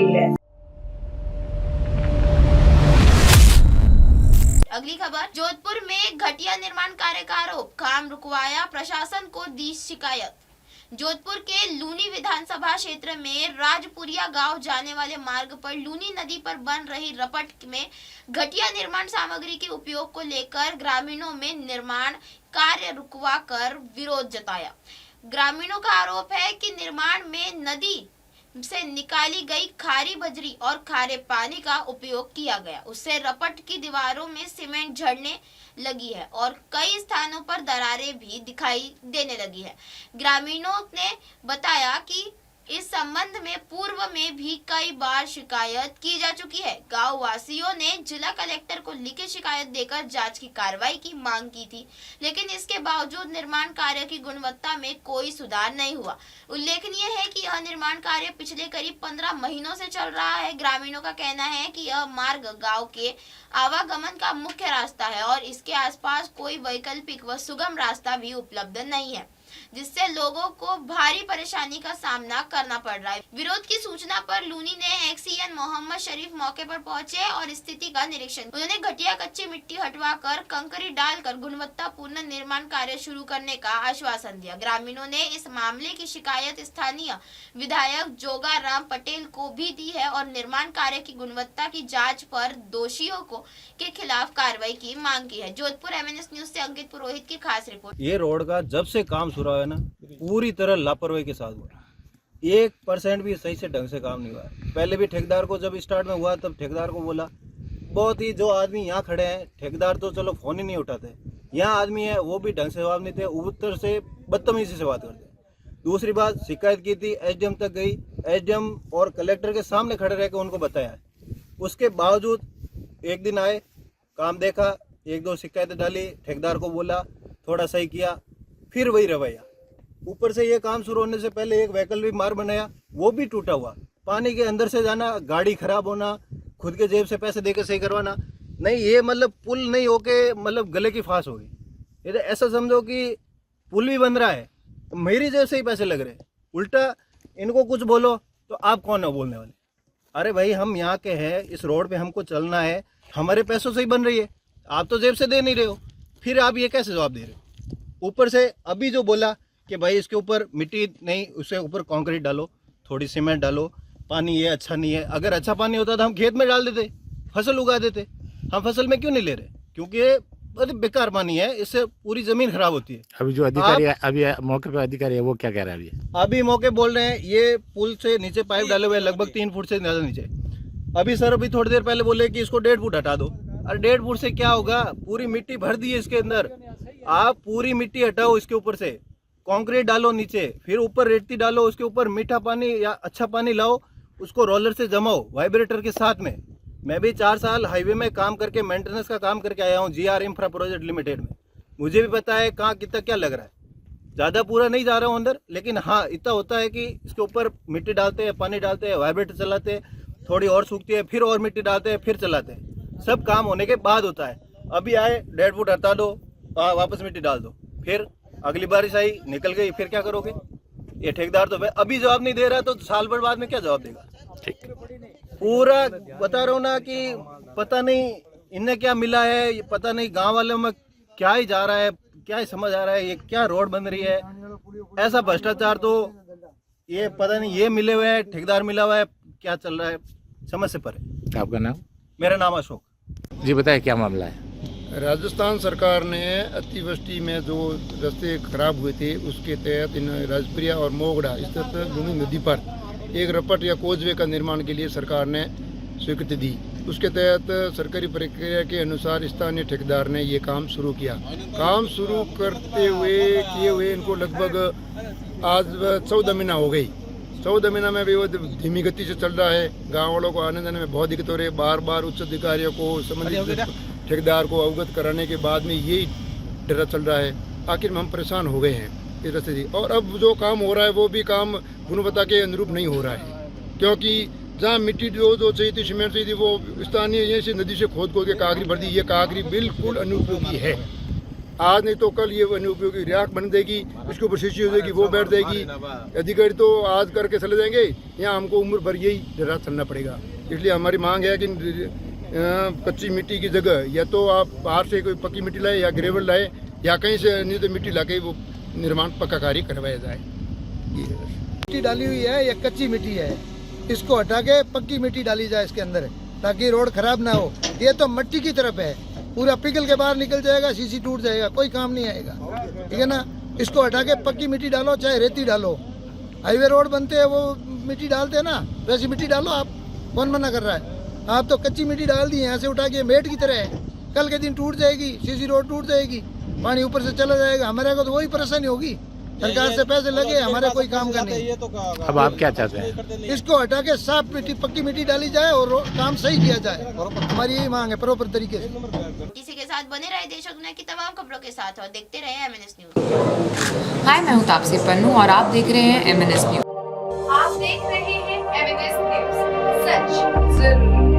गई है। अगली खबर, जोधपुर में घटिया निर्माण कार्य का आरोप, काम रुकवाया, प्रशासन को दी शिकायत। जोधपुर के लूनी विधानसभा क्षेत्र में राजपुरिया गांव जाने वाले मार्ग पर लूनी नदी पर बन रही रपट में घटिया निर्माण सामग्री के उपयोग को लेकर ग्रामीणों में निर्माण कार्य रुकवा कर विरोध जताया। ग्रामीणों का आरोप है कि निर्माण में नदी से निकाली गई खारी बजरी और खारे पानी का उपयोग किया गया, उससे रपट की दीवारों में सीमेंट झड़ने लगी है और कई स्थानों पर दरारें भी दिखाई देने लगी है। ग्रामीणों ने बताया कि इस संबंध में पूर्व में भी कई बार शिकायत की जा चुकी है। गांव वासियों ने जिला कलेक्टर को लिखित शिकायत देकर जांच की कार्रवाई की मांग की थी, लेकिन इसके बावजूद निर्माण कार्य की गुणवत्ता में कोई सुधार नहीं हुआ। उल्लेखनीय है कि यह निर्माण कार्य पिछले करीब 15 महीनों से चल रहा है। ग्रामीणों का कहना है कि यह मार्ग गाँव के आवागमन का मुख्य रास्ता है और इसके आसपास कोई वैकल्पिक व सुगम रास्ता भी उपलब्ध नहीं है, जिससे लोगों को भारी परेशानी का सामना करना पड़ रहा है। विरोध की सूचना पर लूनी ने एक्सीएन मोहम्मद शरीफ मौके पर पहुंचे और स्थिति का निरीक्षण। उन्होंने घटिया कच्ची मिट्टी हटवाकर कंकरी डालकर गुणवत्तापूर्ण निर्माण कार्य शुरू करने का आश्वासन दिया। ग्रामीणों ने इस मामले की शिकायत स्थानीय विधायक जोगाराम पटेल को भी दी है और निर्माण कार्य की गुणवत्ता की जाँच पर दोषियों के खिलाफ कार्रवाई की मांग की है। जोधपुर MNS न्यूज से अंकित पुरोहित की खास रिपोर्ट। ये रोड का जब से काम शुरू हुआ है ना, पूरी तरह लापरवाही के साथ हुआ। 1% भी सही से ढंग से काम नहीं हुआ। पहले भी ठेकेदार को जब स्टार्ट में हुआ तब ठेकेदार को बोला, बहुत ही जो आदमी यहाँ खड़े हैं ठेकेदार तो चलो फोन ही नहीं उठाते, यहाँ आदमी है वो भी ढंग से जवाब नहीं थे, उत्तर से बदतमीजी से बात करते। दूसरी बात, शिकायत की थी, SDM तक गई, SDM और कलेक्टर के सामने खड़े रह के उनको बताया। उसके बावजूद एक दिन आए, काम देखा, 1-2 शिकायतें डाली, ठेकेदार को बोला, थोड़ा सही किया, फिर वही रवैया। ऊपर से ये काम शुरू होने से पहले एक वैकल्पिक मार्ग बनाया, वो भी टूटा हुआ। पानी के अंदर से जाना, गाड़ी खराब होना, खुद के जेब से पैसे देकर सही करवाना। नहीं, ये मतलब पुल नहीं होके मतलब गले की फांस होगी। ये तो ऐसा समझो कि पुल भी बन रहा है, मेरी जेब से ही पैसे लग रहे हैं। उल्टा इनको कुछ बोलो तो आप कौन हो बोलने वाले? अरे भाई, हम यहाँ के हैं, इस रोड पे हमको चलना है, हमारे पैसों से ही बन रही है, आप तो जेब से दे नहीं रहे हो, फिर आप ये कैसे जवाब दे रहे हो? ऊपर से अभी जो बोला कि भाई इसके ऊपर मिट्टी नहीं, उसके ऊपर कंक्रीट डालो, थोड़ी सीमेंट डालो, पानी ये अच्छा नहीं है। अगर अच्छा पानी होता तो हम खेत में डाल देते, फसल उगा देते। हम फसल में क्यों नहीं ले रहे? क्योंकि ये बेकार पानी है, इससे पूरी जमीन खराब होती है। अभी जो अधिकारी अभी मौके पर अधिकारी है वो क्या कह रहा है? अभी मौके बोल रहे हैं ये पुल से नीचे पाइप डाले हुए लगभग 3 फुट से ज़्यादा नीचे। अभी सर अभी थोड़ी देर पहले बोले कि इसको 1.5 फुट हटा दो। अरे 1.5 फुट से क्या होगा? पूरी मिट्टी भर दी है इसके अंदर। आप पूरी मिट्टी हटाओ, इसके ऊपर से कंक्रीट डालो नीचे, फिर ऊपर रेती डालो, उसके ऊपर मीठा पानी या अच्छा पानी लाओ, उसको रोलर से जमाओ वाइब्रेटर के साथ में। मैं भी 4 साल हाईवे में काम करके मेंटेनेंस का काम करके आया हूँ, GR इंफ्रा प्रोजेक्ट लिमिटेड में। मुझे भी पता है कहाँ कितना क्या लग रहा है। ज़्यादा पूरा नहीं जा रहा हूँ अंदर, लेकिन हाँ इतना होता है कि इसके ऊपर मिट्टी डालते हैं, पानी डालते हैं, वाइब्रेटर चलाते हैं, थोड़ी और सूखती है, फिर और मिट्टी डालते हैं, फिर चलाते हैं। सब काम होने के बाद होता है। अभी आए 1.5 फुट हटा दो, वापस मिट्टी डाल दो, फिर अगली बारिश आई निकल गई, फिर क्या करोगे? ये ठेकेदार तो अभी जवाब नहीं दे रहा, तो साल भर बाद में क्या जवाब देगा? पूरा बता रहा हूँ ना कि पता नहीं इन्हें क्या मिला है, पता नहीं गांव वालों में क्या ही जा रहा है, क्या ही समझ आ रहा है, ये क्या रोड बन रही है। ऐसा भ्रष्टाचार तो ये पता नहीं, ये मिले हुए हैं, ठेकेदार मिला हुआ है, क्या चल रहा है समझ से परे। आपका नाम? मेरा नाम अशोक जी। बताए क्या मामला है? राजस्थान सरकार ने अतिवृष्टि में जो रास्ते खराब हुए थे उसके तहत इन राजपुरिया और मोगड़ा स्थित लूनी नदी पर एक रपट या कोजवे का निर्माण के लिए सरकार ने स्वीकृति दी। उसके तहत सरकारी प्रक्रिया के अनुसार स्थानीय ठेकेदार ने ये काम शुरू किया। काम शुरू किए हुए इनको लगभग आज 14 महीना हो गई। 14 महीना में भी वो धीमी गति से चल रहा है। गाँव वालों को आने जाने में बहुत दिक्कत हो रही है। बार बार उच्च अधिकारियों को, संबंधित ठेकेदार को अवगत कराने के बाद में यही डरा चल रहा है। आखिर में हम परेशान हो गए हैं इस तरह से। और अब जो काम हो रहा है वो भी काम गुणवत्ता के अनुरूप नहीं हो रहा है, क्योंकि जहाँ मिट्टी जो चाहिए थी, सीमेंट चाहिए थी, वो स्थानीय ये से नदी से खोद के कागरी भर दी। ये कागरी बिल्कुल अनुपयोगी है। आज नहीं तो कल ये वन उपयोगी राख बन देगी, इसके ऊपर शीशी हो जाएगी, वो बैठ जाएगी। अधिकारी तो आज करके चले जाएंगे, यहाँ हमको उम्र भर यही राह चलना पड़ेगा। इसलिए हमारी मांग है कि कच्ची मिट्टी की जगह या तो आप बाहर से कोई पक्की मिट्टी लाए या ग्रेवल लाए या कहीं से नहीं तो मिट्टी लाके वो निर्माण पक्का कार्य करवाया जाए। मिट्टी डाली हुई है, ये कच्ची मिट्टी है, इसको हटा के पक्की मिट्टी डाली जाए इसके अंदर ताकि रोड खराब ना हो। ये तो मिट्टी की तरफ है, पूरा पिघल के बाहर निकल जाएगा, शीशी टूट जाएगा, कोई काम नहीं आएगा, ठीक है ना। इसको हटा के पक्की मिट्टी डालो, चाहे रेती डालो। हाईवे रोड बनते हैं वो मिट्टी डालते हैं ना, वैसी मिट्टी डालो। आप कौन मना कर रहा है? आप तो कच्ची मिट्टी डाल दी, यहाँ से उठा के मेट की तरह है, कल के दिन टूट जाएगी, शीशी रोड टूट जाएगी, पानी ऊपर से चला जाएगा, हमारे को तो वही परेशानी होगी। सरकार से पैसे लगे, हमारे कोई काम का नहीं। अब आप क्या चाहते हैं? इसको हटा के साफ मिट्टी पक्की मिट्टी डाली जाए और काम सही किया जाए, हमारी यही मांग है प्रॉपर तरीके से। इसी के साथ बने रहे देश और दुनिया की तमाम खबरों के साथ और देखते रहे MNS न्यूज। हाय, मैं हूँ तापसी पन्नू और आप देख रहे हैं MNS न्यूज। आप देख रहे हैं MNS न्यूज, सच जरूर।